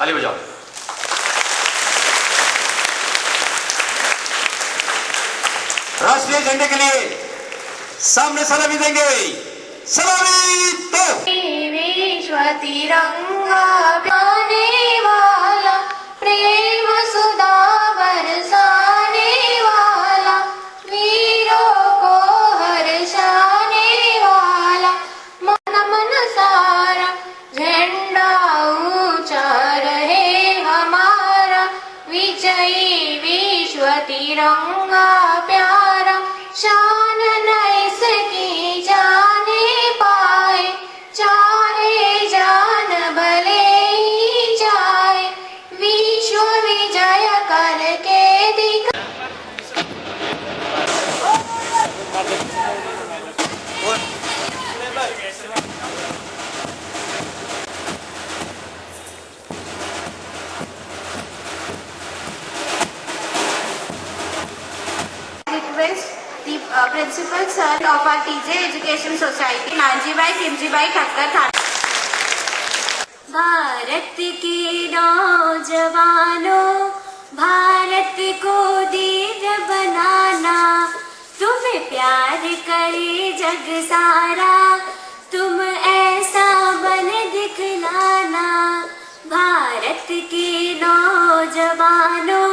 ताली बजाओ। राष्ट्रीय झंडे के लिए सामने सलामी देंगे। सलामी दो। विश्व तिरंगा गाने वाला, प्रेम सुधा बरसाने वाला, वीरों को हर्षाने वाला, मन मन सारा झंडा ऊंचा रहे हमारा, विजयी विश्व तिरंगा प्यारा, शान न इसकी जाने पाए, चाहे जान भले ही जाए, विश्व विजय करके दिखा। The principal sir of our TJ Education Society, Nanjibhai Khimjibhai Thakkar था। भारत के नौजवानों, भारत को दिव्य बनाना, तुम्हें प्यार करे जग सारा, तुम ऐसा बन दिखलाना। भारत के नौजवानों,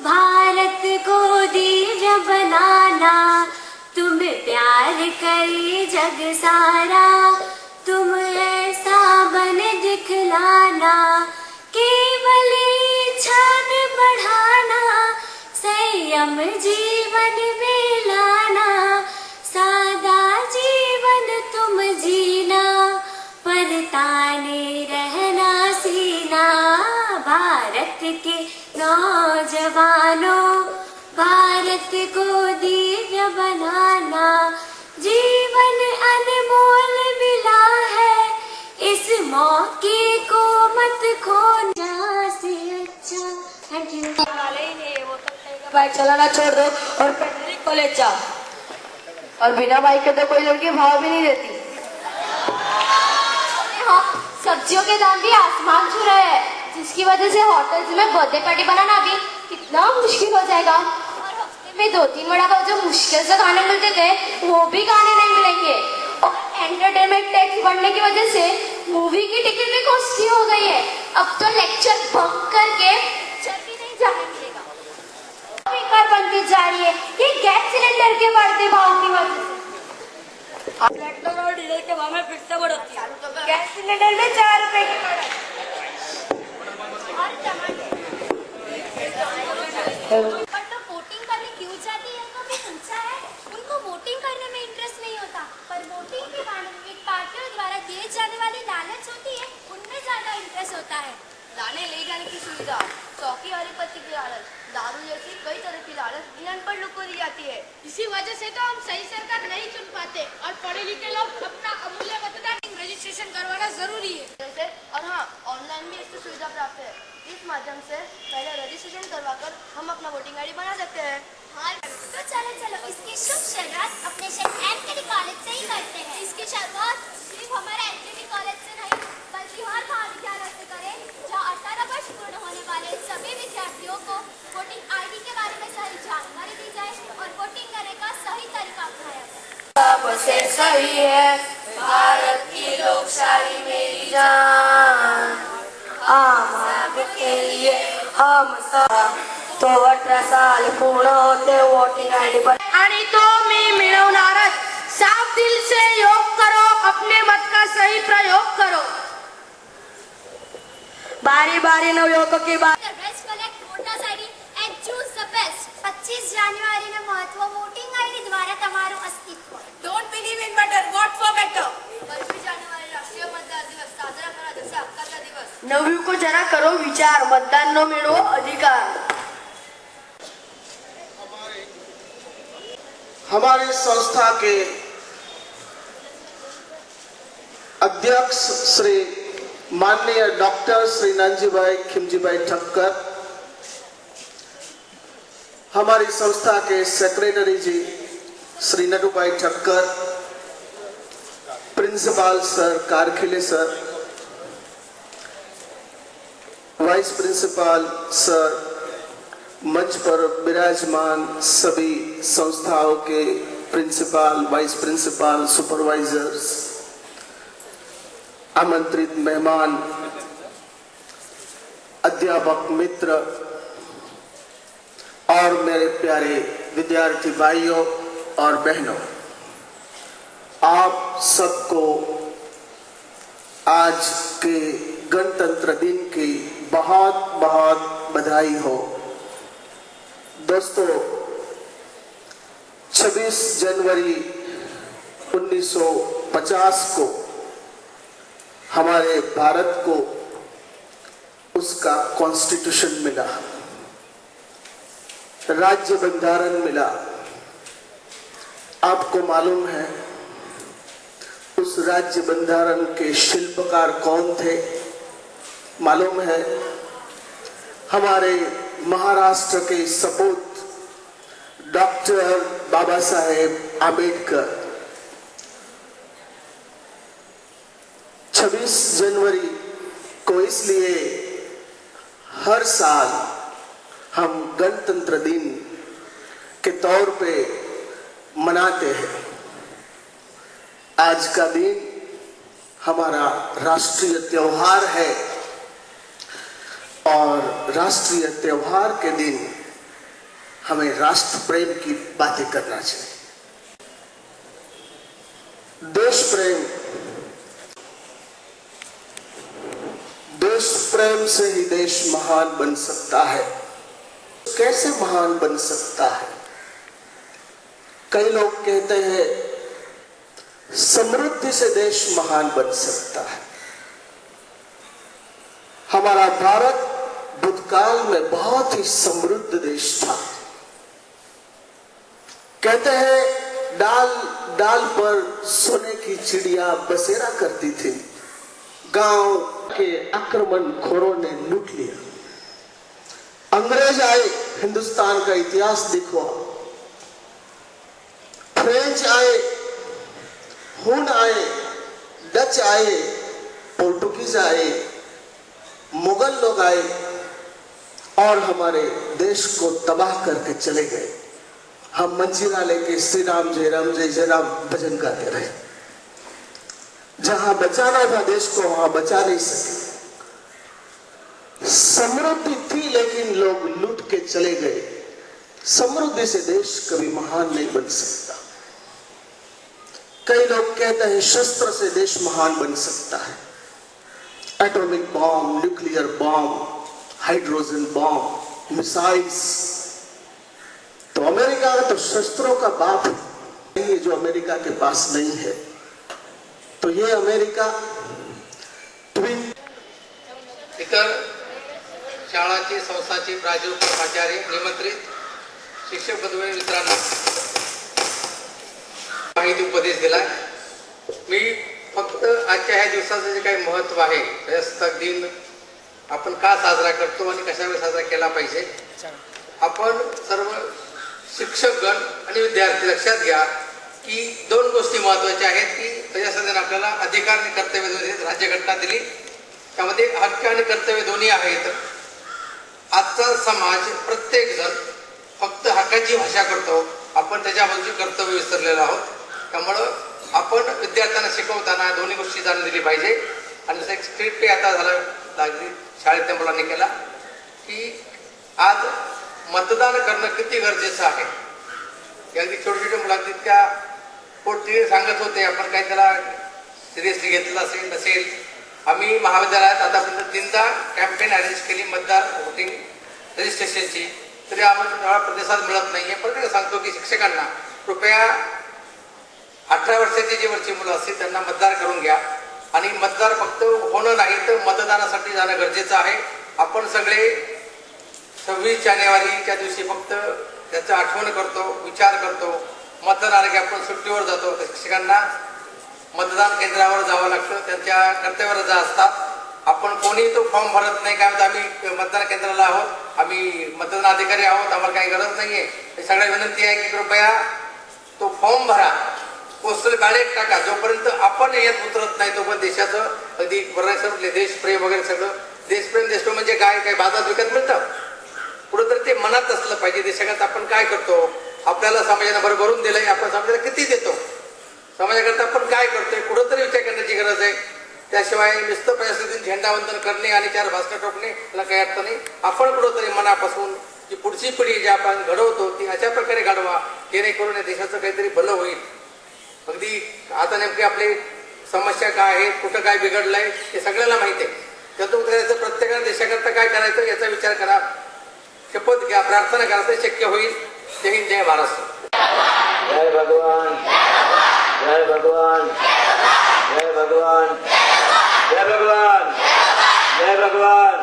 भारत को दिव्य बनाना, तुम प्यार करे जग सारा, तुम ऐसा बन दिखलाना। केवल इच्छा में बढ़ाना, संयम जीवन में लाना, सादा जीवन तुम जीना, पर ताने रहना सीना। भारत के नौजवानों, भारत को दिव्य बनाना, जीवन अनमोल मिला है, इस मौके को मत खोना से अच्छा। Thank you. बाइक चलाना छोड़ दो और पेट्रोल कॉलेज जाओ, और बिना बाइक के तो कोई लड़की भाव भी नहीं देती। हाँ, सब्जियों के दाम भी आसमान छू रहे हैं, जिसकी वजह से होटल्स में बर्थडे पार्टी बनाना भी कितना मुश्किल हो जाएगा। और हफ्ते में 2-3 वड़ा पाव जो मुश्किल से खाने मिलते थे, वो भी खाने नहीं मिलेंगे। और एंटरटेनमेंट टैक्स बढ़ने की वजह से मूवी की टिकट भी कॉस्टली हो गई है। अब तो लेक्चर बंक करके चल भी नहीं जाने मिलेगा। बेकार बनती जा रही है ये गैस सिलेंडर के बढ़ते भाव की वजह से। पेट्रोल और डीजल के भाव में फिर से बढ़ोतरी। गैस सिलेंडर में 4 रुपए की बढ़त। पर तो वोटिंग करने क्यों जाती है तो भी पूछा है, उनको वोटिंग करने में इंटरेस्ट नहीं होता, पर वोटिंग के वाणिज्यिक पार्टियों द्वारा दिए जाने वाली लालच होती है, उनमें ज्यादा इंटरेस्ट होता है। लाने ले जाने की सुविधा, चौकी हरी पत्ती की लालच, दारू जैसी कई तरह की लालच इन अनपढ़ लोग को दी जाती है। इसी वजह से तो हम सही सरकार नहीं चुन पाते और पढ़े लिखे लोग अपना अमूल्य मतदान रजिस्ट्रेशन करवाना जरूरी है। और हाँ, ऑनलाइन भी इसकी सुविधा प्राप्त है। इस माध्यम से पहले रजिस्ट्रेशन करवाकर हम अपना वोटिंग आईडी बना सकते हैं। हाँ, तो चलो चलो इसकी शुभ शुरुआत अपने शहर एमकेडी कॉलेज से ही करते हैं। इसकी शुरुआत सिर्फ हमारे एमकेडी कॉलेज से नहीं, बल्कि हर महाविद्यालय से करें, जहाँ 18 वर्ष पूर्ण होने वाले सभी विद्यार्थियों को वोटिंग आईडी के बारे में सही जानकारी दी जाए और वोटिंग करने का सही तरीका अपनाया जाए। सबसे सही है भारत की लोकशाही मेरी जान, आम आदमी के लिए हम सब। तो 18 साल पूर्ण होते वोटिंग आईडी पर आणि तो मी मिळवणारच। साफ दिल से योग करो, अपने मत का सही प्रयोग करो। बारी बारी नवयुवकों की बात। 25 જાન્યુઆરીને મહત્વ વોટિંગ આઈડી દ્વારા તમારું અસ્તિત્વ। Don't believe in better, vote for better. 25 January राष्ट्रीय मतदार दिवस साजरा करा जसे हक्काचा दिवस। नवयुवको जरा करो विचार, मतदान नो मिळवो अधिकार। हमारी संस्था के अध्यक्ष श्री माननीय डॉक्टर श्री नानजीभाई खिमजीभाई ठक्कर, हमारी संस्था के secretary ji Shri Natubhai Thakkar, principal sir Karkhile sir, vice principal sir, मंच पर विराजमान सभी संस्थाओं के प्रिंसिपल, वाइस प्रिंसिपल, सुपरवाइजर्स, आमंत्रित मेहमान, अध्यापक मित्र और मेरे प्यारे विद्यार्थी भाइयों और बहनों, आप सबको आज के गणतंत्र दिन की बहुत बहुत बधाई हो। दोस्तों, 26 जनवरी 1950 को हमारे भारत को उसका कॉन्स्टिट्यूशन मिला, राज्य बंधारण मिला। आपको मालूम है उस राज्य बंधारण के शिल्पकार कौन थे? मालूम है, हमारे महाराष्ट्र के सपूत डॉक्टर बाबा साहेब आम्बेडकर। 26 जनवरी को इसलिए हर साल हम गणतंत्र दिन के तौर पे मनाते हैं। आज का दिन हमारा राष्ट्रीय त्योहार है और राष्ट्रीय त्योहार के दिन हमें राष्ट्र प्रेम की बातें करना चाहिए। देश प्रेम, देश प्रेम से ही देश महान बन सकता है। कैसे महान बन सकता है? कई लोग कहते हैं समृद्धि से देश महान बन सकता है। हमारा भारत भूतकाल में बहुत ही समृद्ध देश था। कहते हैं डाल डाल पर सोने की चिड़िया बसेरा करती थी, गांव के आक्रमणखोरों ने लूट लिया। अंग्रेज आए, हिंदुस्तान का इतिहास देखो। फ्रेंच आए, हुन आए, डच आए, पोर्टुगीज आए, मुगल लोग आए और हमारे देश को तबाह करके चले गए। हम मंजीरा लेके श्री राम जय जय राम भजन गाते रहे। जहां बचाना था देश को वहां बचा नहीं सके। समृद्धि थी लेकिन लोग लूट के चले गए। समृद्धि से देश कभी महान नहीं बन सकता। कई लोग कहते हैं शस्त्र से देश महान बन सकता है। Atomic bomb, nuclear bomb, hydrogen bomb, missiles. तो अमेरिका तो शस्त्रों का बाप है, जो अमेरिका के पास नहीं है। तो ये अमेरिका इतर शाळांची संस्थांची प्राध्यापक, प्राचार्य, निमंत्रित शिक्षक बंधू मित्रांनो, माहिती उपदेश दिला। मी फक्त आजच्या ह्या दिवसाचं जे काही महत्त्व आहे, प्रजासत्ताक दिन आपण का साजरा करतो आणि कशावेळी साजरा केला पाहिजे, आपण सर्व शिक्षकगण आणि विद्यार्थी लक्षात घ्या की दोन गोष्टी महत्त्वाच्या आहेत की प्रजासत्ताक दिन आपल्याला अधिकार आणि कर्तव्य दोन्ही राज्यघटना दिली, त्यामध्ये हक्क आणि कर्तव्य दोन्ही आहेत। आजचा समाज प्रत्येक जण फक्त हक्काची भाषा करतो, आपण त्याच्या बाजूचे कर्तव्य विसरलेलो आहोत। त्यामुळं आपण विद्यार्थ्यांना शिकवताना दोन्ही गोष्टी जाणून दिली पाहिजे। आणि जसं एक स्क्रिप्ट आता झालं लागली शाळेतल्या मुलांनी केला की आज मतदान करणं किती गरजेचं आहे। अगदी छोटे छोटे मुलांनी त्या पोटी सांगत होते, आपण काही त्याला सिरियसली घेतलं असेल नसेल। आम्ही महाविद्यालयात आतापर्यंत 3दा कॅम्पेन अरेंज केली मतदार वोटिंग रजिस्ट्रेशनची, तरी आम्हाला प्रतिसाद मिळत नाहीये। पण सांगतो की शिक्षकांना कृपया 18 वर्षाची जी वरची मुलं असतील त्यांना मतदार करून घ्या आणि मतदार फक्त होणं नाही तर मतदानासाठी जाणं गरजेचं आहे। आपण सगळे 26 जानेवारीच्या दिवशी फक्त त्याचं आठवण करतो, विचार करतो। मतदान आलं की आपण सुट्टीवर जातो, शिक्षकांना मतदान केंद्रावर जावं लागतं, त्यांच्या कर्तव्यावर जा असतात। आपण कोणी तो फॉर्म भरत नाही, काय आम्ही मतदान केंद्राला आहोत, आम्ही मतदान अधिकारी आहोत, आम्हाला काही गरज नाहीये। हे सगळ्या विनंती आहे की कृपया तो फॉर्म भरा, पोस्टल बॅलेट टाका। जोपर्यंत आपण यात उतरत नाही तोपर्यंत देशाचं अगदी बरेच देश प्रेम वगैरे सगळं देशप्रेम देशप्रेम म्हणजे काय काय बाजारात विकत मिळतं. कुठंतरी ते मनात असलं पाहिजे. देशाकरता आपण काय करतो, आपल्याला समाजाने भरभरून दिलंय, आपण समाजाला किती देतो, समाजाकरता आपण काय करतोय, कुठंतरी विचार करण्याची गरज आहे. त्याशिवाय नुसतं प्रशासनातील झेंडावंदन करणे आणि 4 भास्कर ठोकणे याला काही अर्थ नाही. आपण कुठंतरी मनापासून जी पुढची पिढी जी आपण घडवतो ती अशा प्रकारे घडवा, जेणेकरून या देशाचं काहीतरी भलं होईल. अगदी आता नेमकी आपली समस्या काय आहे, कुठं काय बिघडलंय हे सगळ्याला माहिती आहे. त्यातून करायचं प्रत्येकाने देशाकरता काय करायचं याचा विचार करा, शपथ घ्या, प्रार्थना करा, ते शक्य होईल. जय हिंद, जय महाराष्ट्र. जय भगवान, जय भगवान, जय भगवान, जय भगवान, जय भगवान,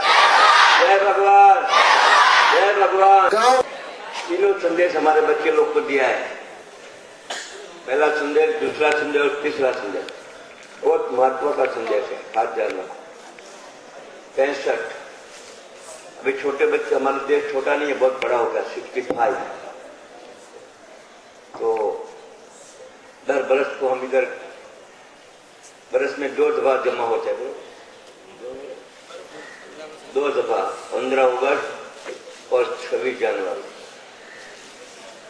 जय भगवान, जय भगवान. तीनों संदेश हमारे बच्चे लोग को दिया है. पहला संदेश, दूसरा संदेश और तीसरा संदेश बहुत महत्व का संदेश है. हाथ जानना 65. अभी छोटे बच्चे, हमारा देश छोटा नहीं है, बहुत बड़ा हो गया, 65. तो दर बरस को हम इधर बरस में 2 दफा जमा होते हैं. 2 दफा 15 अगस्त और 26 जनवरी.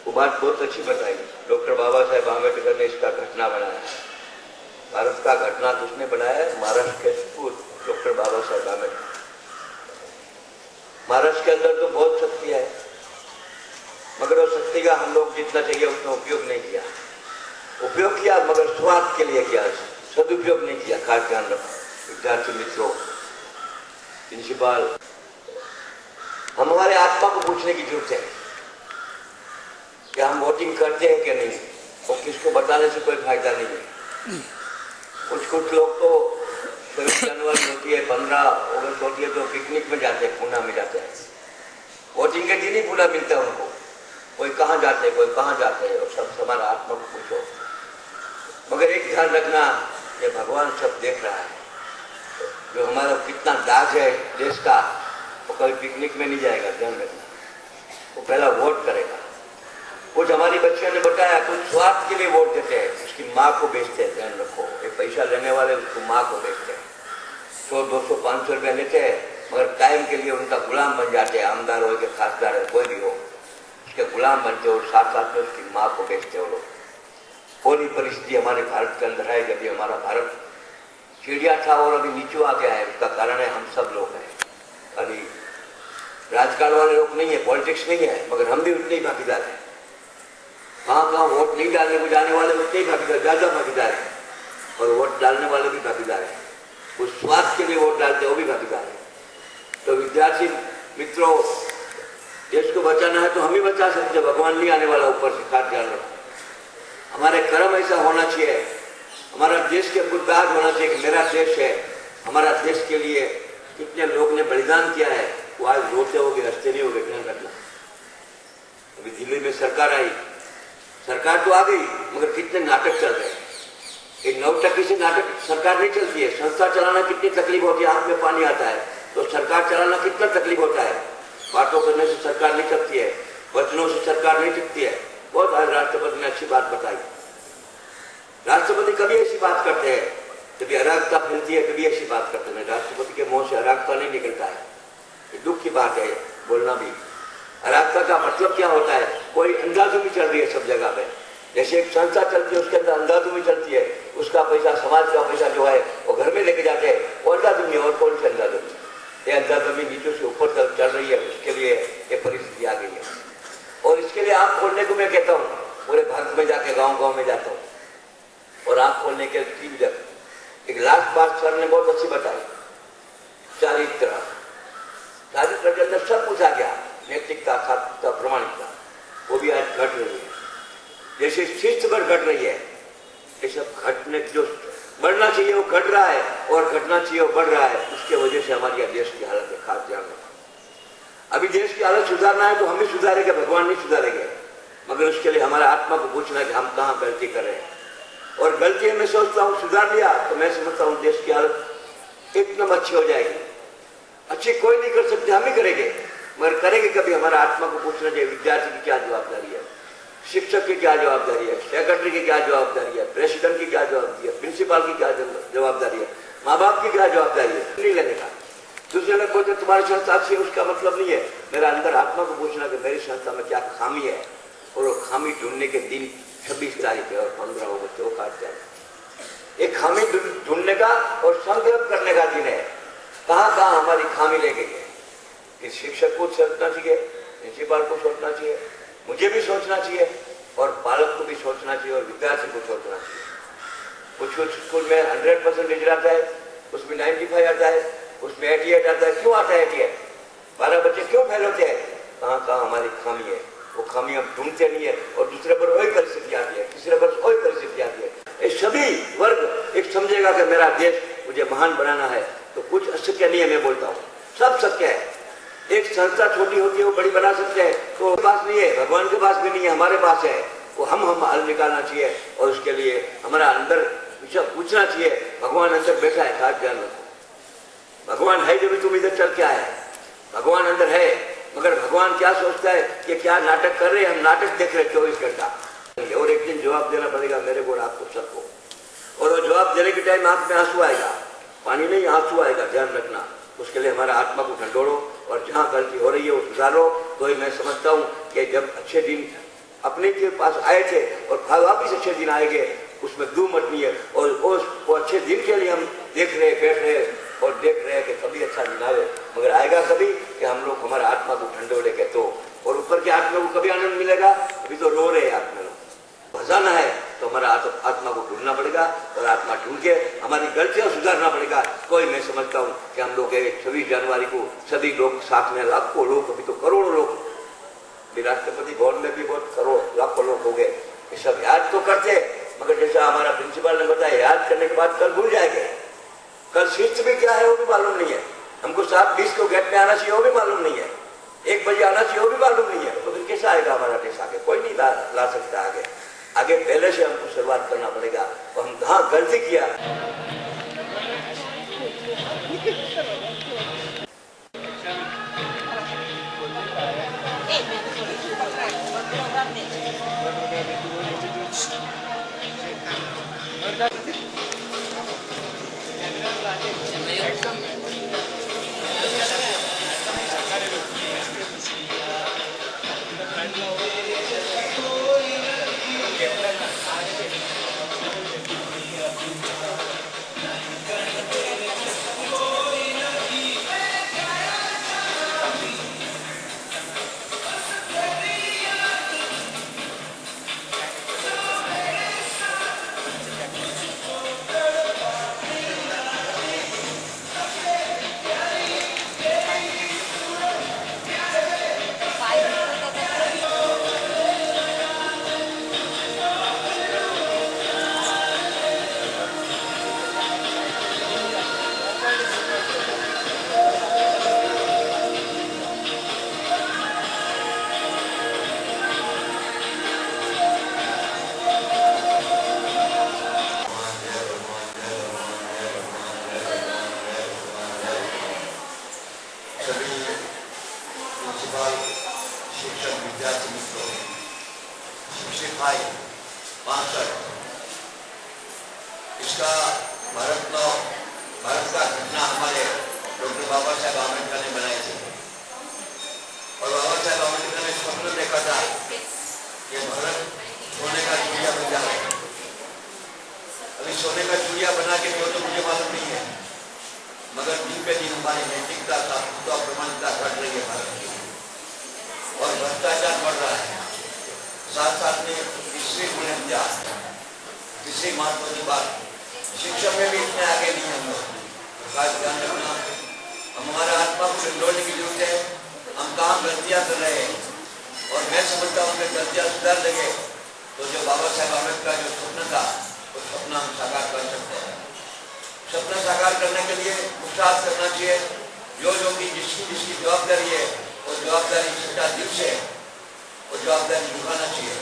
वो बात बहुत अच्छी बताई. डॉक्टर बाबा साहेब आम्बेडकर ने इसका घटना बनाया. भारत का घटना तो उसने बनाया है, महाराष्ट्र के सपूत डॉक्टर बाबा साहेब आम्बेडकर. महाराष्ट्र के अंदर तो बहुत शक्ति है, मगर उस शक्ति का हम लोग जितना चाहिए उतना उपयोग नहीं किया. उपयोग किया मगर स्वार्थ के लिए किया, सदुपयोग नहीं किया. खास ध्यान रखो विद्यार्थी मित्रों, प्रिंसिपल, हम हमारे आत्मा को पूछने की जरूरत है कि हम वोटिंग करते हैं कि नहीं. और किसको बताने से कोई फायदा नहीं है. कुछ लोग तो 26 जनवरी होती है, 15 अगस्त होती है तो पिकनिक में जाते हैं, पूना में जाते हैं. वोटिंग के दिन ही पूना मिलता है उनको. कोई कहाँ जाते हैं, कोई कहाँ जाते हैं, और सब हमारा आत्मा को पूछो. मगर एक ध्यान रखना, ये भगवान सब देख रहा है. जो हमारा कितना दाग है देश का, वो कभी पिकनिक में नहीं जाएगा. ध्यान रखना, वो पहला वोट करेगा. कुछ हमारी बच्चियों ने बताया, कुछ स्वार्थ के लिए वोट देते हैं, उसकी माँ को बेचते हैं. ध्यान रखो, ये पैसा लेने वाले उसको माँ को बेचते हैं. 100, 200, 500 रुपया लेते हैं, मगर टाइम के लिए उनका गुलाम बन जाते हैं. आमदार हो के खासदार है, कोई भी हो, उसके गुलाम बनते हो. साथ साथ में उसकी माँ को बेचते हो लोग. पूरी परिस्थिति हमारे भारत के अंदर है. जब ये हमारा भारत चिड़िया था और अभी नीचे आ गया है, उसका कारण है हम सब लोग हैं. अभी राजकारण वाले लोग नहीं है, पॉलिटिक्स नहीं है, मगर हम भी उतने ही भागीदार हैं. कहाँ वोट नहीं डालने को जाने वाले उतने ही भागीदार, ज्यादा भागीदार है. और वोट डालने वाले भी भागीदार है. उस स्वार्थ के लिए वोट डालते हैं, वो भी भागीदार है. तो विद्यार्थी मित्रों, देश को बचाना है तो हम ही बचा सकते हैं. भगवान नहीं आने वाला ऊपर से. खास ध्यान रखो, हमारे कर्म ऐसा होना चाहिए, हमारा देश के गुणगान होना चाहिए कि मेरा देश है. हमारा देश के लिए कितने लोग ने बलिदान किया है, वो आज रोते होगे, हंसते नहीं होगे. ध्यान रखना. अभी दिल्ली में सरकार आई, सरकार तो आ गई, मगर कितने नाटक चल रहे हैं. एक 9% से नाटक सरकार नहीं चलती है. संस्था चलाना कितनी तकलीफ होती है, आंख में पानी आता है. तो सरकार चलाना कितना तकलीफ होता है. बातों करने से सरकार नहीं चलती है, वचनों से सरकार नहीं टिकती है. बहुत आज राष्ट्रपति ने अच्छी बात बताई. राष्ट्रपति कभी ऐसी बात करते हैं, कभी अराजकता फैलती है, कभी ऐसी बात करते हैं. राष्ट्रपति के मुंह से अराजकता नहीं निकलता है. ये दुख की बात है बोलना भी. अराजकता का मतलब क्या होता है, कोई अंधाधुंधी चल रही है सब जगह पे. जैसे एक संस्था चलती है, उसके अंदर अंधाधुंधी चलती है, उसका पैसा, समाज का पैसा जो है वो घर में लेके जाते हैं. वो अंधाधुंधी है. और कौन सी अंधाधुंधी? ये अंधाधुंधी नीचे से ऊपर तक चल रही है. उसके लिए ये परिस्थिति आ गई है. और इसके लिए आँख खोलने को मैं कहता हूँ. पूरे भारत में जाके गाँव में जाता हूँ और आँख खोलने के 3 जगह. एक लास्ट बात सर ने बहुत अच्छी बताई, चारित्र के अंदर सब कुछ आ गया. नैतिकता, सात्विकता, प्रमाणिकता, वो भी आज घट रही है. जैसे शिस्तबद्ध घट रही है, ये सब घटने जो बढ़ना चाहिए वो घट रहा है, और घटना चाहिए वो बढ़ रहा है. उसके वजह से हमारी देश की हालत है. खास ध्यान रखना. अभी देश की हालत सुधारना है तो हम ही सुधारेंगे, भगवान नहीं सुधारेंगे. मगर उसके लिए हमारे आत्मा को पूछना है कि हम कहाँ गलती कर रहे हैं. और गलती मैं सोचता हूँ सुधार लिया तो मैं समझता हूँ देश की हालत एकदम अच्छी हो जाएगी. अच्छी कोई नहीं कर सकते, हम ही करेंगे. मगर करेंगे कभी, हमारा आत्मा को पूछना चाहिए विद्यार्थी की क्या जवाबदारी है, शिक्षक की क्या जवाबदारी है, सेक्रेटरी की क्या जवाबदारी है, प्रेसिडेंट की क्या जवाबदारी है, प्रिंसिपल की क्या जवाबदारी है, माँ बाप की क्या जवाबदारी है. नहीं लेने का दूसरे लोग बोलते तुम्हारी संस्था अच्छी है, उसका मतलब नहीं है। मेरा अंदर आत्मा को पूछना कि मेरी संस्था में क्या खामी है, और वो खामी ढूंढने के दिन 26 तारीख है और 15 को बच्चों काट जाए। एक खामी ढूंढने का और संकल्प करने का दिन है, कहाँ कहाँ हमारी खामी ले गई है। कि शिक्षक को सोचना चाहिए, प्रिंसिपल को सोचना चाहिए, मुझे भी सोचना चाहिए, और बालक को भी सोचना चाहिए, और विद्यार्थी को सोचना चाहिए। कुछ कुछ स्कूल में 100% आता है, उसमें 95 आता है, उसमें 88 आता है। क्यों आता है 88? 12 बच्चे क्यों फेल होते हैं? कहाँ कहाँ हमारी खामी है, वो खामी हम ढूंढते नहीं है, और दूसरे पर वही परिस्थिति आती है, तीसरे पर वही परिस्थिति आती है। ये सभी वर्ग एक समझेगा कि मेरा देश मुझे महान बनाना है, तो कुछ असत्य नहीं है, मैं बोलता हूँ सब सत्य है। एक संस्था छोटी होती है वो बड़ी बना सकते हैं, तो पास नहीं है, भगवान के पास भी नहीं है, हमारे पास है। वो हम हल निकालना चाहिए, और उसके लिए हमारा अंदर पूछना चाहिए, भगवान अंदर बैठा है, खास ध्यान रखो। भगवान है जब तुम इधर चल के आए, भगवान अंदर है, मगर भगवान क्या सोचता है कि क्या नाटक कर रहे हैं, हम नाटक देख रहे 24 घंटा। और एक दिन जवाब देना पड़ेगा मेरे को और आपको सबको, और वो जवाब देने के टाइम आंख में आंसू आएगा, पानी नहीं आंसू आएगा, ध्यान रखना। उसके लिए हमारा आत्मा को ढंढोड़ो, और जहाँ गलती हो रही है वो सुधारो। तो ही मैं समझता हूँ कि जब अच्छे दिन अपने के पास आए थे और वापिस अच्छे दिन आएंगे, उसमें दो मत नहीं है। और वो अच्छे दिन के लिए हम देख रहे बैठ रहे और देख रहे हैं कि कभी अच्छा दिन आवे, मगर आएगा कभी कि हम लोग हमारा आत्मा को ढंढोड़ेंगे तो। और ऊपर के आत्मा को कभी आनंद मिलेगा? अभी तो रो रहे हैं आत्मा लोग। भजाना है तो हमारा आत्मा को ढूंढना पड़ेगा, और आत्मा ढूंढ के हमारी गलतियां सुधारना पड़ेगा। कोई मैं समझता हूँ कि हम लोग 26 जनवरी को सभी लोग साथ में, लाखों लोग, अभी तो करोड़ों लोग, राष्ट्रपति भवन में भी बहुत करोड़ लाखों लोग हो गए, ये सब याद तो करते, मगर जैसा हमारा प्रिंसिपल ने बताया, याद करने के बाद कल भूल जाएंगे। कल शिफ्ट भी क्या है वो भी मालूम नहीं है हमको। 7:20 को गेट में आना चाहिए वो भी मालूम नहीं है, 1 बजे आना चाहिए वो भी मालूम नहीं है। तो फिर कैसा आएगा हमारा देश आगे? कोई नहीं ला सकता आगे। आगे पहले से हमको शुरुआत करना पड़ेगा, और हम कहाँ गलती किया। इसका भारत का घटना हमारे डॉक्टर बाबा साहेब आम्बेडकर ने बनाई थी, और बाबा साहेब आम्बेडकर ने स्वप्न देखा था कि भारत सोने का चिड़िया बन जाए। अभी सोने का चिड़िया बना के क्यों तो मुझे मालूम नहीं है, मगर दिन पे दिन हमारी नैतिकता का प्रमाणिकता घट रही है भारत की, और भ्रष्टाचार बढ़ रहा है। साथ साथ में तीसरी गुण हत्या, तीसरी महत्वपूर्ण बात, शिक्षा में भी इतने आगे नहीं हम लोग। खास ध्यान रखना, हम हमारा आत्मा को ढंढोड़ने की जरूरत है। हम कहाँ गलतियाँ कर रहे हैं, और मैं समझता हूँ कि गलतियाँ सुधार देंगे तो जो बाबा साहेब आम्बेडकर का जो स्वप्न था वो सपना हम साकार कर सकते हैं। सपना साकार करने के लिए पुरुषार्थ करना चाहिए। जो की जिसकी जवाबदारी है वो जवाबदारी सच्चा दिल से वो जवाबदारी निभाना चाहिए।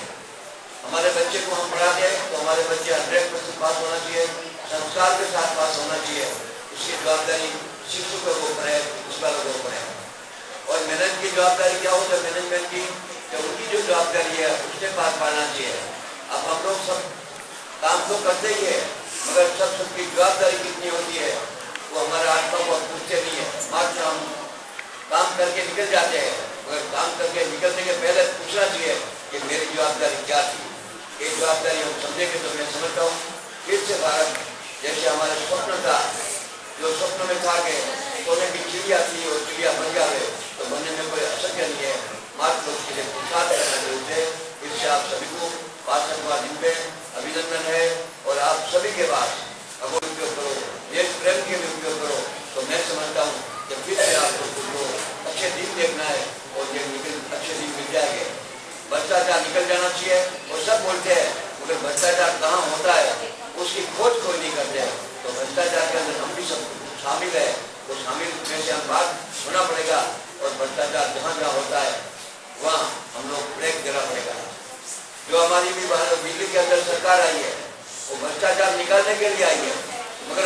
हमारे बच्चे को हम पढ़ाते हैं तो हमारे बच्चे 100% पास होना चाहिए, संस्कार के साथ पास होना चाहिए। इसकी जवाबदारी शिक्षकों को पड़े, प्रिंसिपलों को पड़े। और मैनेजमेंट की जवाबदारी क्या होता है? मैनेजमेंट की उनकी जो जवाबदारी है उसके पास पालना चाहिए। अब हम लोग सब काम तो करते ही है, मगर सबकी जवाबदारी कितनी होती है वो हमारे आत्मा को पूछते नहीं है। निकल जाते हैं, मगर काम करके निकलने के पहले पूछना चाहिए कि मेरी जवाबदारी क्या थी। ये जवाबदारी हम समझेंगे तो मैं समझता हूँ फिर से भारत जैसे हमारे स्वप्न था, जो स्वप्न में था कि सोने की चिड़िया थी और चिड़िया बन जाए, तो बनने में कोई असत्य नहीं है। मात्र लोग के लिए पुरुषार्थ करना जरूरी है। इससे आप सभी को 65वां दिन पे अभिनंदन है और आप सभी के पास अगर उपयोग करो, देश प्रेम के भी उपयोग करो, तो मैं समझता हूँ कि फिर से आप लोग को अच्छे दिन देखना है और ये अच्छे दिन मिल जाएंगे। भ्रष्टाचार निकल जाना चाहिए और सब बोलते हैं, मगर भ्रष्टाचार कहाँ होता है उसकी खोज कोई नहीं करते हैं। तो भ्रष्टाचार के अंदर हम भी सब शामिल है, तो शामिल में से हम बात होना पड़ेगा और भ्रष्टाचार जहाँ जहाँ होता है वहाँ हम लोग ब्रेक देना पड़ेगा। जो हमारी भी बिजली के अंदर सरकार आई है वो भ्रष्टाचार निकालने के लिए आई है, मगर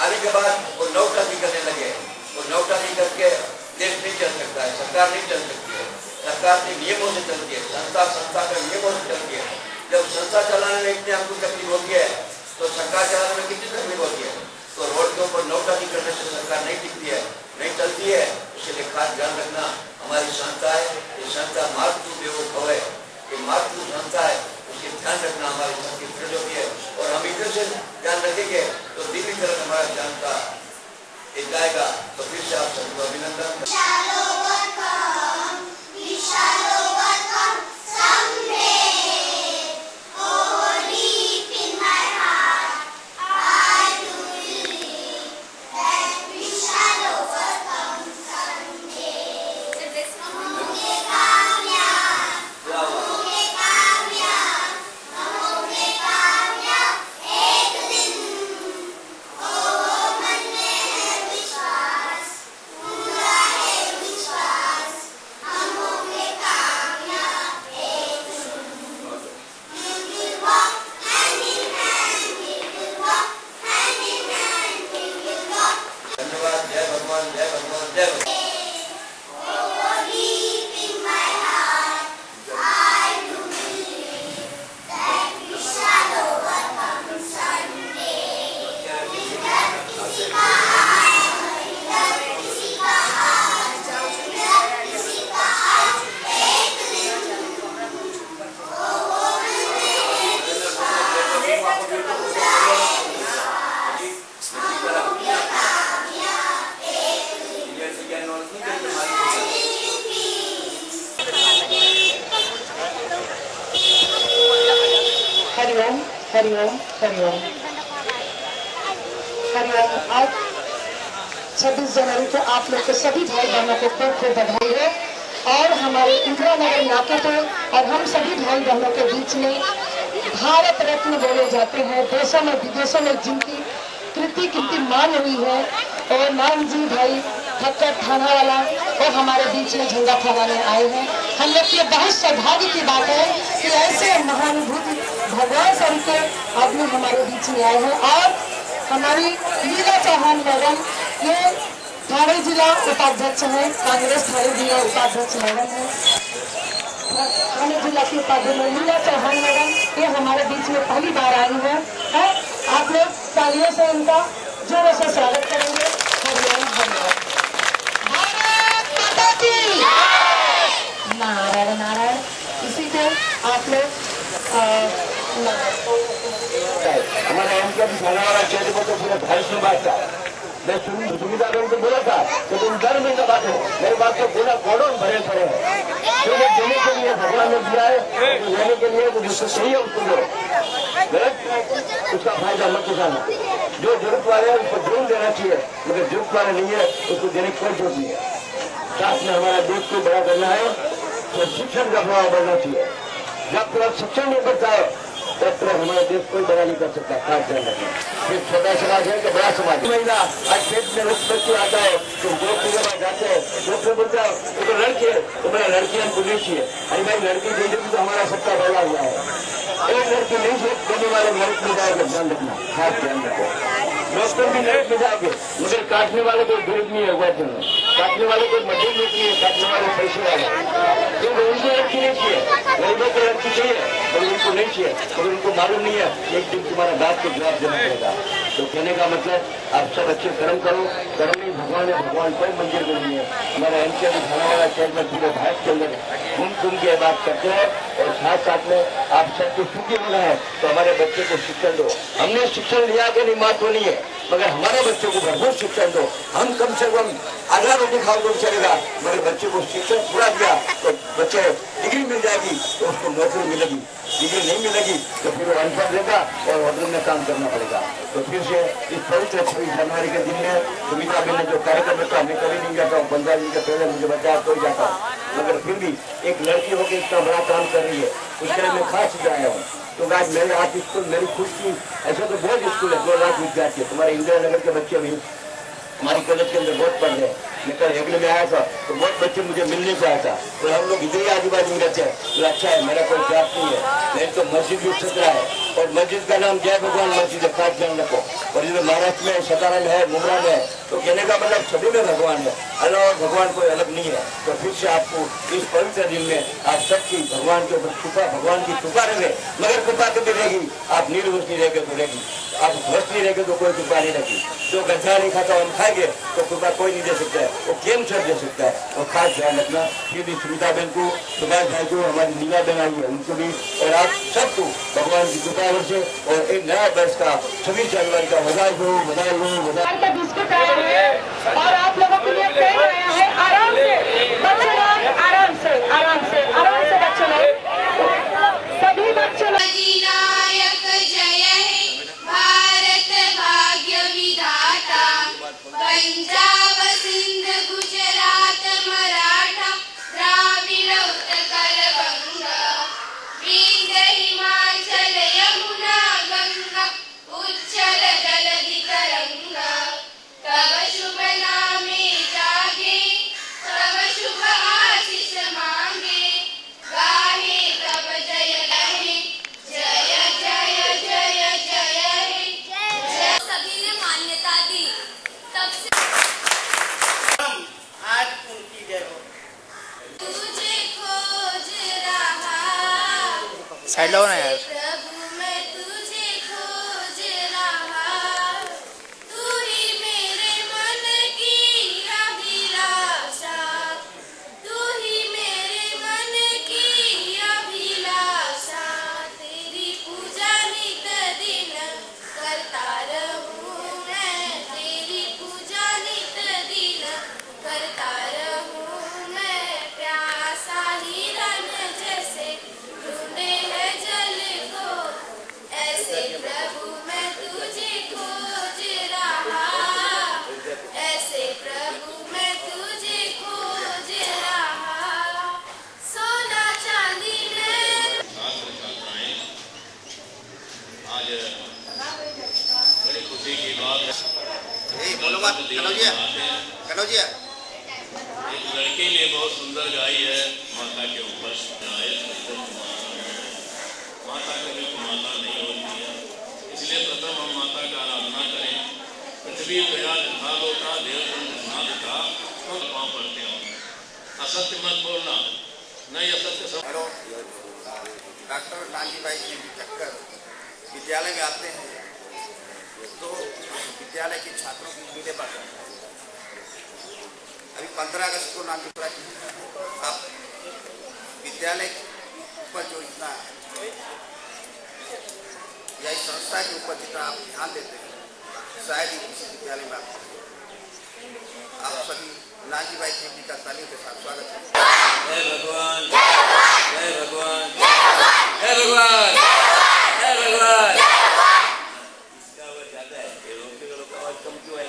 आने के बाद वो नौटंकी करने लगे। वो नौटंकी करके देश नहीं चल सकता है, सरकार नहीं चल सकती है। सरकार के नियमों से चलती है, संस्था के नियमों से चलती है। जब संस्था चलाने में इतनी हमको तकलीफ होती है तो सरकार चलाने में कितनी तकलीफ होती है। तो रोड के ऊपर नौटंकी करने से सरकार नहीं टिकती है, नहीं चलती है। इसके लिए खास ध्यान रखना। हमारी संस्था है, ये संस्था मातृ बेवकूफ है, ये मातृ संस्था है, उसके ध्यान रखना हमारी सबकी फर्ज होती है। और हम इधर से ध्यान रखेंगे तो दिल्ली तरफ हमारा ध्यान का जाएगा। तो फिर से आप सबको अभिनंदन। हरिओम हरिओम हरिओम हरिओम। आज 26 जनवरी को आप लोग के सभी भाई बहनों को खूब खूब बधाई है। और हमारे इंदिरा नगर नाके पे और हम सभी भाई बहनों के बीच में भारत रत्न बोले जाते हैं, देशों में विदेशों में जिनकी कृति मान हुई है, और मान जी भाई ठक्कर थाना वाला और हमारे बीच में झंडा फहराने आए हैं। हम लोग के बहुत सौभाग्य की बात है कि ऐसे महानुभूति भगवान स्वरूप के आदमी हमारे बीच में आए हैं। और हमारी लीला चौहान मैडम, ये थाने जिला उपाध्यक्ष है, कांग्रेस थाने जिला उपाध्यक्ष मैडम है, थाने जिला की उपाध्यक्ष लीला चौहान मैडम, ये हमारे बीच में पहली बार आई है। आप लोग तालियों से उनका जोरों से स्वागत करेंगे। हरिओम हरिओम। भारत माता की नारायण नारायण। इसी से आप लोग हमारे उनके थाना वाला क्षेत्र को तो पूरे भारत में बांटा। मैं सुविधा को बोला था कि तुम डर में न बांटो, मेरी बात को पूरा कौड़ों भरे पड़े हैं। क्योंकि देने के लिए भगवान ने दिया है, तो लेने के लिए जिसको चाहिए उसको दो, गलत उसका फायदा मत उठाना। जो जरूरत वाले है उसको जरूर देना चाहिए, मगर जरूरत वाले नहीं है उसको देने की कोई जरूरत नहीं है। साथ में हमारा देश को बड़ा करना है तो शिक्षण का प्रभाव बढ़ना चाहिए। जब तक शिक्षण नहीं बढ़ता है तब तक हमारा देश कोई बड़ा नहीं कर सकता। खास ध्यान रखें, फिर छोटा समाज है कि बड़ा समाज। महिला आज पेट में रुक बच्चे आता है तो दो पूरे जाते हैं, डॉक्टर बोलता है तो लड़की है तो मेरा लड़की हमको नहीं चाहिए। अरे भाई लड़की दे देगी तो हमारा सबका बड़ा हुआ है। एक लड़की नहीं देने वाले लड़की में जाएगा, ध्यान रखना, खास ध्यान रखो। डॉक्टर भी लड़क में जाओगे मगर काटने वाले कोई गरीब नहीं है वर्ग में, काटने वाले कोई मजदूर नहीं है, काटने वाले पैसे वाले, क्योंकि उनको लड़की नहीं चाहिए, गरीबों को लड़की चाहिए और उनको नहीं चाहिए, मगर उनको मालूम नहीं है एक दिन तुम्हारा बाप को जवाब देना पड़ेगा। तो कहने का मतलब आप सब अच्छे कर्म करो, कर्म ही भगवान है, भगवान कोई मंदिर में नहीं है। हमारा एमके थाना वाला चेयरमैन पूरे भारत के अंदर घूम के बात करते हैं और साथ साथ में आप सबको सुखी होना है तो हमारे बच्चे को शिक्षण दो। हमने शिक्षण लिया कि नहीं महत्व नहीं है, मगर हमारे बच्चों को भरपूर शिक्षण दो। हम कम से कम आधा रोटी खाओ तो चलेगा, मगर बच्चे को शिक्षण पूरा दिया तो बच्चे डिग्री मिल जाएगी तो उसको नौकरी मिलेगी, डिग्री नहीं मिलेगी तो फिर वो अनपढ़ रहेगा और होटल में काम करना पड़ेगा। तो फिर से इस पवित्र 26 जनवरी के दिन में सुमित्रा बहन ने जो कार्यक्रम रखा, मैं कभी नहीं जाता हूँ, 15 दिन के पहले मुझे बताया कोई जाता हूँ, मगर फिर भी एक लड़की होकर इतना बड़ा काम कर रही है, उसके लिए मैं खास आया हूँ। तो आज मेरे आप स्कूल मेरी खुश थी, ऐसा तो बहुत स्कूल है 2 लाख विद्यार्थी है, तुम्हारे इंदिरा नगर के बच्चे भी हमारी कॉलेज के अंदर बहुत पढ़ रहे हैं। मैं कल हेगड़े में आया था तो बहुत बच्चे मुझे मिलने को आया था, तो हम लोग इधर ही आजू बाजू में रहते हैं, तो अच्छा है, मेरा कोई जात नहीं है। नहीं तो मस्जिद भी सतरा है और मस्जिद का नाम जय भगवान मस्जिद है, खास ध्यान रखो। और इधर महाराष्ट्र में सतारा में है, मुमरा में है, तो कहने का मतलब सभी में भगवान है, अल्लाह और भगवान कोई अलग नहीं है। तो फिर से आपको इस पवित्र दिन में आप सबकी भगवान के ऊपर कृपा, भगवान की कृपा रहे, मगर कृपा कभी रहेगी, आप निर्वश नहीं रहेंगे तो रहेगी, आप ध्वस्त नहीं रहेंगे तो कोई कृपा नहीं रहेगी। जो गड्ढा नहीं खाता हम खाएंगे तो कृपा कोई नहीं दे सकता है, वो केम सर दे सकता है। और खास ध्यान रखना फिर भी सुमिता बहन को, सुभाष भाई को, हमारी नीला बहन आई है उनको भी, और आप सबको भगवान की कृपा से और एक नया वर्ष का 26 जनवरी का बधाई हो, बधाई हो, बधाई। बिस्कुट आया है और आप लोगों के लिए पेन आया है। आराम से बच्चे लोग, आराम से आराम से आराम से बच्चे लोग, सभी बच्चे लोग। अधिनायक जय हे भारत भाग्य विधाता, पंजाब सिंध गुजरात मराठा द्राविड़ उत्कल गंगा, विंध्य हिमाचल यमुना गंगा उच्चल जलधि तरंगा, तब शुभ नामे जागे तब शुभ आशीष मांगे, गाहे तब जय गाहे जय जय जय जय हे जय। सभी ने मान्यता दी तब से आज उनकी जय हो। तुझे खोज रहा साइड लो ना यार। प्रभु मैं तुझे खोज रहा, तू ही मेरे मन की अभिलाषा, तू ही मेरे मन की अभिलाषा, तेरी पूजा नित दिन करता रहूं मैं, तेरी पूजा नित दिन करता रहूं मैं, प्यासा हिरन जैसे ढूंढे है जल को, ऐसे प्रभु मैं तुझे खोज रहा, ऐसे प्रभु मैं तुझे खोज रहा, सोना चांदी में आज बड़ी खुशी की बात है। बोलो मत कनौजिया, कनौजिया। एक लड़की ने बहुत सुंदर गाई है माता के ऊपर, माता कभी माता नहीं होती है, इसलिए प्रथम हम माता का आराधना करें। पृथ्वी दया होता देव था तो पाँव पड़ते हो, असत्य मत बोलना, नहीं असत्य सब। डॉक्टर कांजी भाई जी चक्कर विद्यालय में आते हैं तो विद्यालय के छात्रों की उम्मीदें बढ़ रही हैं। अभी 15 अगस्त को नाम लिखा आप विद्यालय पर जो इतना या इस संस्था के ऊपर जितना आप ध्यान देते हैं, शायद ही किसी विद्यालय में आप सभी नाजी भाई जी का तालीम के साथ स्वागत है। जय भगवान, जय भगवान, जय भगवान, जय भगवान। इसका आवाज ज्यादा है, ये लोग के लोग आवाज कम क्यों है?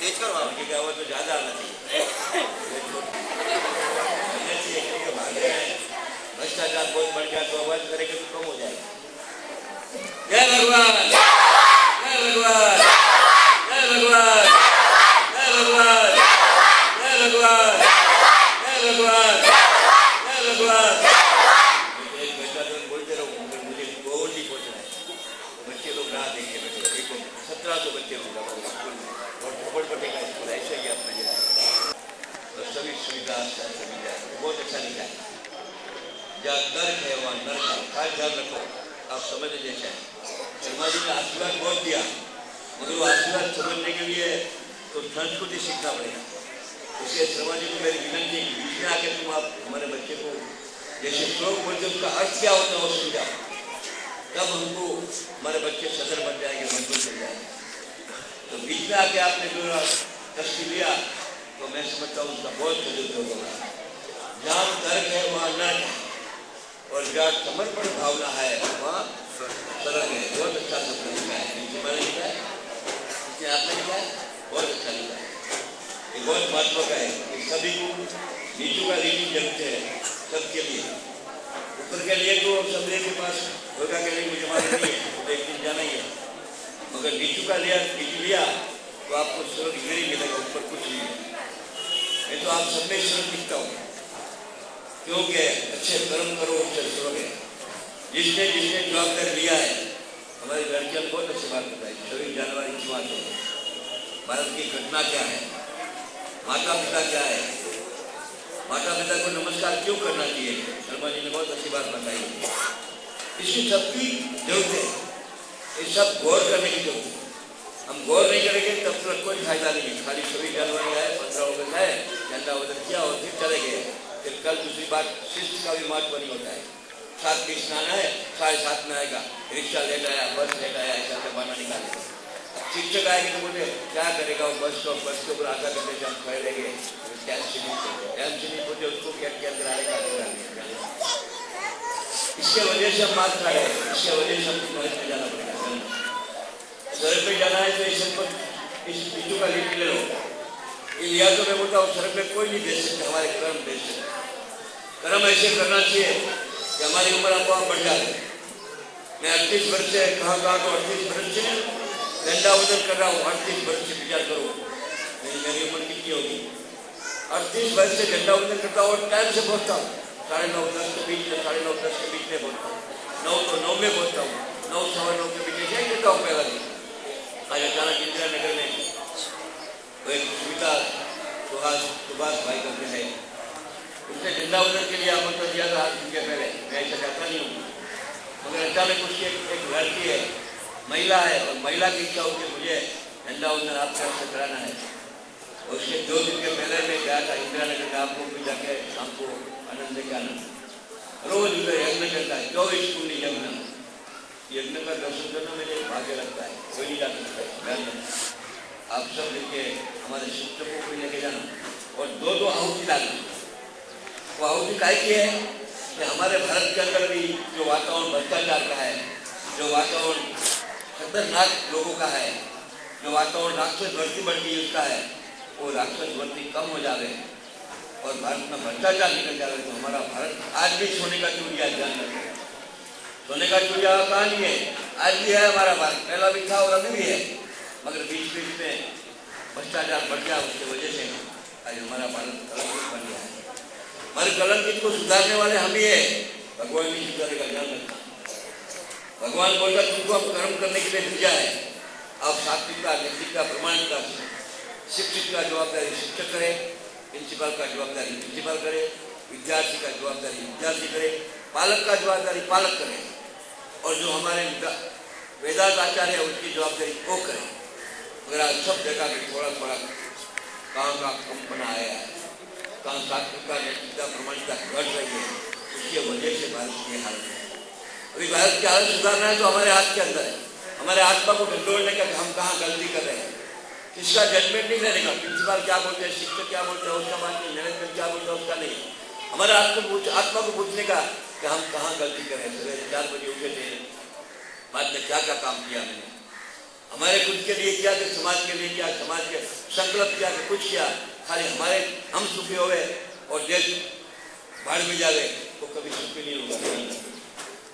तेज करो, आपकी आवाज तो ज्यादा आना चाहिए। भ्रष्टाचार बहुत बढ़ गया तो आवाज करेंगे तो कम हो जाएगा। जय भगवान, जय भगवान, जय भगवान, जय भगवान, जय भगवान, जय भगवान, जय भगवान। एक बेटा तो बोलते रहो, मुझे गोल नहीं पहुंचना है। बच्चे लोग राह देंगे, 1700 बच्चे होंगे और झोपड़पट्टी का स्कूल है। विकास का सभी जाए। बहुत अच्छा लिखा है। जहाँ तर्क है वहाँ नर्क है। खास ध्यान रखो, आप समझ जैसे शर्मा जी ने आशीर्वाद बहुत दिया, मगर वो आशीर्वाद समझने के लिए तो संस्कृति सीखना पड़ेगा। इसलिए शर्मा जी को मेरी विनती है कि बीच में आके तुम आप हमारे बच्चे को जैसे श्लोक बोलते उसका अर्थ क्या होता है वो समझाओ, तब हमको हमारे बच्चे सदर बन जाएंगे, मजबूत बन जाएंगे। तो बीच में आके आपने जो कष्ट लिया तो मैं समझता हूँ उसका बहुत सदुपयोग होगा। जहाँ तर्क है वहाँ नर्क है, और जहाँ समर्पण भावना है वहाँ स्वर्ग है। बहुत अच्छा शब्द लिखा है, नीचे मैंने लिखा है, नीचे आपने लिखा है, बहुत अच्छा लिखा है। ये बहुत महत्व का है कि सभी को नीचों का रीति जगते हैं सबके लिए। ऊपर के लिए तो सब के पास होगा के लिए मुझे मालूम नहीं है, तो एक दिन जाना ही है, मगर नीचू का लिया तो आपको स्वर्ग इधर ही मिलेगा, ऊपर कुछ नहीं है। मैं तो आप सब में स्वर्ग दिखता हूँ, क्योंकि अच्छे कर्म करो उससे स्वर्ग है। जिसने जिसने जवाबदारी लिया है, हमारी लड़कियां बहुत अच्छी बात बताई। 26 जनवरी की बात है, भारत की घटना क्या है, माता पिता क्या है, माता पिता को नमस्कार क्यों करना चाहिए, शर्मा जी ने बहुत अच्छी बात बताई। इसकी सबकी जरूरत है, ये सब गौर करने की जरूरत है। हम गौर नहीं करेंगे तब तक कोई फायदा नहीं है। खाली 26 जनवरी है, 15 अगस्त है, झंडा वजन किया और फिर चले गए। फिर कल दूसरी बात शिष्ट का भी महत्व नहीं होता है। 7 की स्नान है, 7:30 में आएगा, रिक्शा लेट आया, बस लेट आया, ऐसा से बहाना निकालेगा। शिक्षक आएंगे तो बोले क्या करेगा वो, बस के ऊपर आधा घंटे से हम खड़े रहेंगे, नहीं बोलते उसको क्या क्या कराएगा। इसके वजह से हम मार खा रहे हैं, इसके वजह से हमको घर में जाना पड़ेगा। सड़क पे जाना है तो इस बिजू का लीड ले लो, ये लिया तो मैं बोलता हूँ सड़क पे कोई नहीं बेच सकता, हमारे कर्म बेच सकते। कर्म ऐसे करना चाहिए कि हमारी उम्र आपको बढ़ जाए। मैं 38 वर्ष से कहाँ तो 38 वर्ष से झंडा वजन कर रहा हूँ, 38 वर्ष से विचार करो मेरी उम्र कितनी होगी। 38 वर्ष से झंडा वजन करता हूँ और टाइम से पहुँचता हूँ, 9:30-10 के बीच में, 9:30-10 के बीच में पहुँचता हूँ, 9 तो 9 में पहुँचता हूँ, 9-9:15 के बीच में जाए देता हूँ। पहला दिन आज अचानक इंदिरा नगर में वो एक सुविधा सुभाष भाई करते हैं, उसने झंडा वजन के लिए आमंत्रण दिया था आज दिन के पहले। मैं ऐसा चाहता नहीं हूँ, मगर अचानक उसकी एक लड़की है, महिला है, और महिला की इच्छा होती है मुझे झंडा वजन आपके हाथ से कराना है। उसके 2 दिन के पहले मैं गया था इंदिरा नगर में, आपको भी जाके हमको आनंद के आनंद रोज उधर यज्ञ करता है, 24 कुंडी यज्ञ का दर्शन करना मुझे भाग्य लगता है, कोई नहीं जा सकता है। आप सब लेके हमारे शिक्षकों को लेके जाना और 2-2 आहुति डालना। वो आहुति काय की है कि हमारे भारत के अंदर भी जो वातावरण भ्रष्टाचार का है, जो वातावरण खतरनाक लोगों का है, जो वातावरण राक्षस बढ़ती उसका है, वो राक्षस बढ़ती कम हो जा रहे हैं और भारत में भ्रष्टाचार निकल जा रहे हैं। तो हमारा भारत आज भी सोने का चूड़िया, ध्यान रखें, सोने का चूड़िया कहाँ नहीं है, आज भी है हमारा भारत, पहला भी था और अभी भी है, मगर बीच में भ्रष्टाचार बढ़ गया, उसकी वजह से आज हमारा भारत कलंकित बन गया है। हमारे कलंकित को सुधारने वाले हम ही है, भगवान भी सुधारेगा, ध्यान रखना। भगवान बोलता तुमको हम कर्म करने के लिए भेजा है, आप सात्विकता नैतिकता प्रमाणिकता शिक्षित का जवाबदारी शिक्षक करे, प्रिंसिपल का जवाबदारी प्रिंसिपल करे, विद्यार्थी का जवाबदारी विद्यार्थी करे, पालक का जवाबदारी पालक करे, और जो हमारे वेदांत आचार्य है उसकी जवाबदारी वो करे। मगर आज सब जगह में थोड़ा कहाँ का कंपना आया है, कहाँ सात्विकता नैतिकता प्रमाणिकता घट रही है, उसकी वजह से भारत की हालत है। अभी भारत की हालत सुधारना है तो हमारे हाथ के अंदर है, हमारे आत्मा को ढंढोड़ने का हम कहाँ गलती कर रहे हैं, किसका जजमेंट नहीं लेने का। प्रिंसिपल क्या बोलते हैं, शिक्षक क्या बोलते हैं उसका बात नहीं, मैनेजमेंट क्या बोलता है उसका नहीं, हमारे आत्मा को पूछने का कि हम कहाँ गलती कर रहे हैं। सुबह 4 बजे उठे थे, बाद में क्या क्या काम किया मैंने, हमारे खुद के लिए किया कि समाज के लिए किया, समाज के संकल्प किया कि कुछ किया, खाली हमारे हम सुखी हो गए और देश बाढ़ में जा गए तो कभी सुखी नहीं होगा।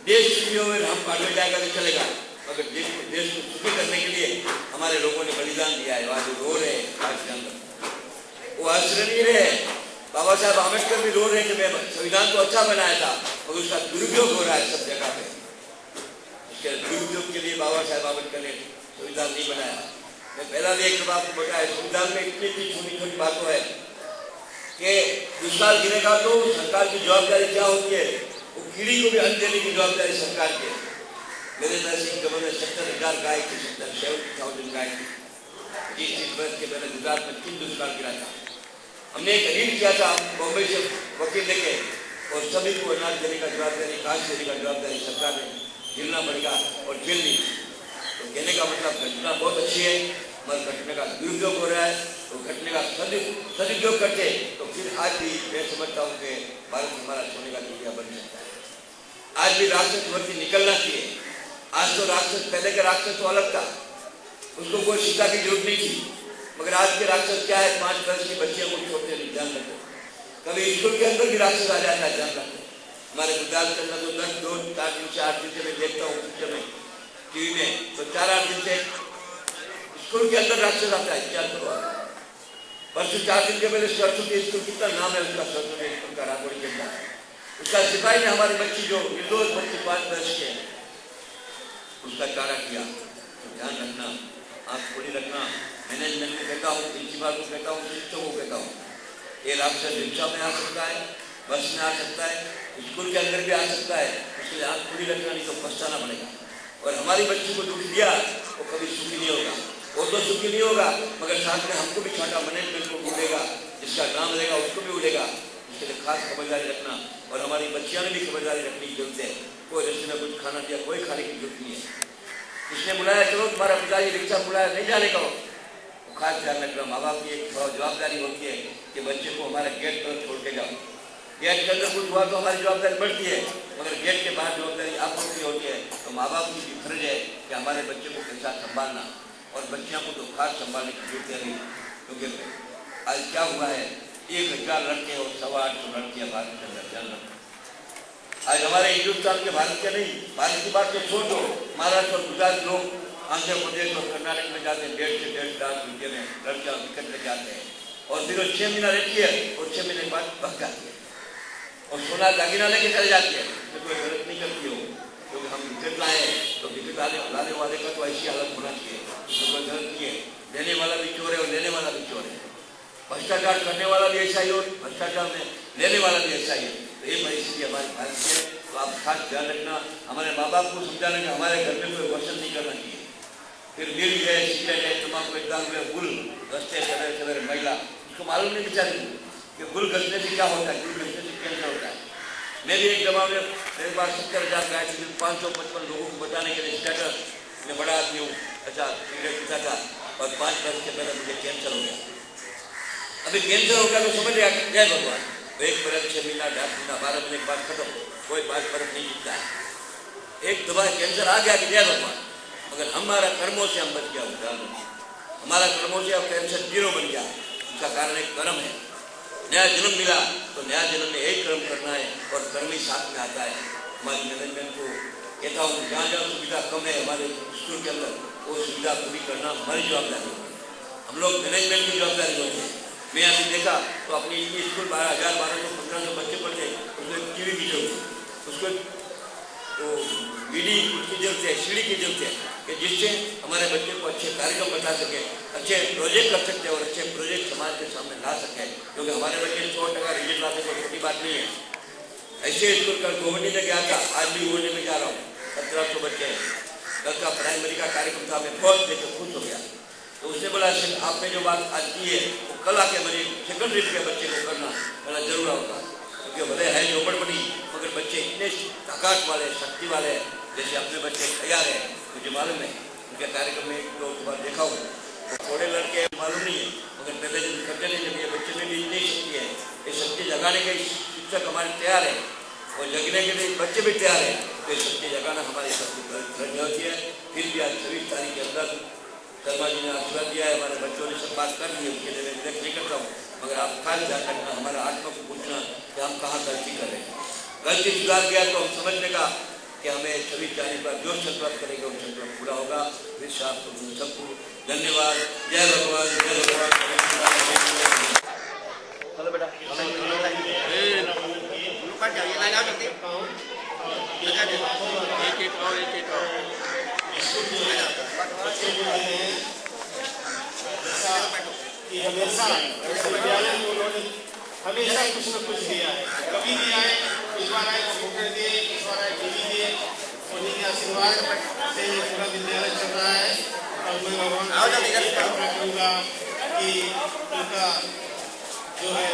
देश सुखी हो गए हम बाढ़ में जाएगा तो चलेगा, मगर देश को सुखी करने के लिए हमारे लोगों ने बलिदान दिया है। आज रो रहे वो हंस नहीं रहे, बाबा साहब आम्बेडकर भी रो रहे हैं कि मैं संविधान को अच्छा बनाया था और उसका दुरुपयोग हो रहा है सब जगह पे। इसके दुरुपयोग के लिए बाबा साहब आम्बेडकर ने संविधान नहीं बनाया। मैं पहला भी एक बात बताया, संविधान में इतनी छोटी छोटी बातों है कि दुष्काल गिरेगा तो सरकार की जवाबदारी क्या होती है, वो कीड़ी को भी अन्न देने की जवाबदारी सरकार की है। मेरे नरसिंह गवर्नर ने 70,000 गाय की 70,000 गाय की 30 वर्ष के मैंने गुजरात में 3 दुष्काल गिरा था। हमने एक ऋण किया था बॉम्बे से वकील लेके, और सभी को अनाज देने का जवाबदारी, घास देने का जवाबदारी सरकार ने झेलना पड़ेगा और झेल ली। तो कहने का मतलब घटना बहुत अच्छी है, मगर घटने का दुरुपयोग हो रहा है। तो घटने का सदुपयोग करते तो फिर आज भी मैं समझता हूँ कि भारत हमारा सोने का चिड़िया बन सकता है। आज भी राक्षस भर्ती निकलना चाहिए। आज तो राक्षस, पहले का राक्षस तो अलग था, उसको कोई शिक्षा की जरूरत नहीं थी, मगर आज के राक्षस क्या है, 5 वर्ष की बच्चियों को छोड़ते नहीं, ध्यान रखो। कभी स्कूल के अंदर भी राक्षस आ जाता है, ध्यान रखो। हमारे गुजरात के अंदर तो 10, 2, 4 दिन से 8 दिन से मैं देखता हूँ पिक्चर में, टीवी में, तो 4-8 दिन से स्कूल के अंदर राक्षस आता है। क्या करो, परसों 4 दिन के पहले सरस्वती स्कूल, कितना नाम है उसका, सरस्वती स्कूल का रागोड़ी के अंदर, उसका सिपाही ने हमारी बच्ची जो निर्दोष बच्ची 5 वर्ष के उसका चारा किया। तो ध्यान रखना, आँख खोली रखना। मैनेजमेंट को कहता हूँ, प्रिंसिपल को कहता हूँ, शिक्षकों को कहता हूँ, ये राक्षस रिक्शा में आ सकता है, बस में आ सकता है, स्कूल के अंदर भी आ सकता है, उसके लिए आँख खुली रखना, नहीं तो पछताना पड़ेगा। और हमारी बच्ची को दुख दिया वो कभी सुखी नहीं होगा, वो तो सुखी नहीं होगा, मगर साथ में हमको भी छाटा मैनेजमेंट को उड़ेगा, जिसका नाम रहेगा उसको भी उड़ेगा। इसके लिए खास खबरदारी रखना, और हमारी बच्चियाँ ने भी खबरदारी रखने की जरूरत है। कोई रस्ते में कुछ खाना दिया, कोई खाने की जरूरत नहीं है। किसने बुलाया, चलो तुम्हारा पिताजी रिक्शा बुलाया, नहीं जाने का हो, खास ध्यान रखना। माँ बाप की एक जवाबदारी होती है कि बच्चे को हमारे गेट पर छोड़ के जाओ। गेट के अंदर कुछ हुआ तो हमारी जवाबदारी बढ़ती है, मगर गेट के बाहर जवाबदारी आप लोग की होती है। तो माँ बाप की भी फर्ज है कि हमारे बच्चे को कैसा संभालना, और बच्चियों को तो खास संभालने की जरूरत है। क्योंकि आज क्या हुआ है, 1000 लड़के और 850 लड़कियाँ भारत के अंदर, ध्यान रखो। आज हमारे हिंदुस्तान के, भारत के नहीं, भारत की बात तो छोड़ दो, महाराष्ट्र और गुजरात लोग आंध्र प्रदेश और कर्नाटक में जाते हैं, 1.5 से 1.5 लाख रुपये में लड़कियाँ विकट लेके आते हैं, और फिर वो 6 महीना रहती है, और 6 महीने के बाद भाग जाती है, और सोना दागिना लेके चले जाती है। तो कोई गलत नहीं करती हो, क्योंकि हम विकट लाए, तो विकट लाने वाले का तो ऐसी हालत होना चाहिए, तो कोई गलत नहीं है। देने वाला भी चोर है और लेने वाला भी चोर है, भ्रष्टाचार करने वाला भी ऐसा ही हो, भ्रष्टाचार में लेने वाला भी ऐसा ही हो। तो ये परिस्थिति हमारे भारत की है। तो आप खास ध्यान रखना, हमारे माँ बाप को समझाना कि हमारे घर में कोई वर्षन नहीं करना चाहिए। फिर मिल गए, सिगरेट है, तम्बाकू है, दारू है, गुल घसते सवेरे सवेरे महिला, उसको मालूम नहीं बेचारी कि गुल घसने से क्या होता है, गुल घसने से कैंसर होता है। मैं भी एक जमा में मेरे पास 70,000 गाय थी, 555 लोगों को बचाने के लिए स्टेटस, मैं बड़ा आदमी हूँ, अच्छा सिगरेट पीता था, और 5 वर्ष के पहले मुझे कैंसर हो गया। अभी कैंसर हो गया तो समझ गया, जय भगवान, 1 बरस 6 महीना 8 महीना 12 महीने के बाद खत्म, कोई 5 बरस नहीं जीतता है। एक दफा कैंसर आ गया कि जय भगवान, मगर हमारा कर्मों से हम बच गया, हमारा कर्मों से अब कैंसर 0 बन गया। उसका कारण एक कर्म है, नया जन्म मिला तो नया जन्म में एक कर्म करना है, और कर्म ही साथ में आता है। हमारी मैनेजमेंट को कहता हूँ, जहाँ जहाँ सुविधा कम है हमारे स्कूल के अंदर, वो सुविधा पूरी करना हमारी जवाबदारी है, हम लोग मैनेजमेंट की जवाबदारी होती है। मैं अभी देखा तो अपनी स्कूल 12,000 1200 बच्चे पढ़ते, उसको एक टीवी की जरूरत है, उसको तो बीडी की जरूरत है, सीढ़ी की जरूरत है, कि जिससे हमारे बच्चे को अच्छे कार्यक्रम बता सके, अच्छे प्रोजेक्ट कर सकते हैं, और अच्छे प्रोजेक्ट समाज के सामने ला सके। क्योंकि हमारे बच्चे 100% रिजल्ट लाते कोई छोटी बात नहीं है। ऐसे स्कूल कल गोवनी में गया था, आज भी गोवनी में जा रहा हूँ, 1700 बच्चे हैं। कल का प्राइमरी का कार्यक्रम था, मैं बहुत देख खुश हो गया। तो उसने बोला, आपने जो बात आज की है वो कल आके मेरे सेकेंडरी के बच्चे को करना बड़ा जरूर होगा, क्योंकि भले है झोपड़पट्टी, मगर बच्चे इतने ताकत वाले, शक्ति वाले, जैसे अपने बच्चे तैयार है, मुझे मालूम है। उनके कार्यक्रम में तो बार देखा हूँ, वो थोड़े लड़के मालूम नहीं है, मगर पहले जब करते नहीं, जब ये बच्चे में भी इतनी शक्ति है, ये शक्ति जगाने के शिक्षक हमारे तैयार है, और जगने के लिए बच्चे भी तैयार है, तो ये शक्ति जगाना हमारी सबकी फर्ज होती है। फिर भी आज 26 तारीख के अंदर शर्मा जी ने आशीर्वाद दिया है, हमारे बच्चों ने सब बात कर ली है, उसके लिए मैं व्यक्त नहीं करता हूँ, मगर आप खास ध्यान रखना, हमारा आत्मा को पूछना कि हम कहाँ गलती कर रहे हैं। गलती सुधार गया तो हम समझने का कि हमें 26 तारीख पर जो संकल्प करेंगे वो संकल्प पूरा होगा। फिर सबको धन्यवाद। जय भगवान, जय भगवान। हेलो बेटा, हमेशा विद्यालय में उन्होंने हमेशा कुछ न कुछ दिया है, कभी भी आए, इस बार आए कंप्यूटर दिए, इस बार आए टीवी दिए, उन्हीं के आशीर्वाद से ये पूरा विद्यालय चल रहा है। और मैं भगवान से प्रार्थना करूँगा कि उनका जो है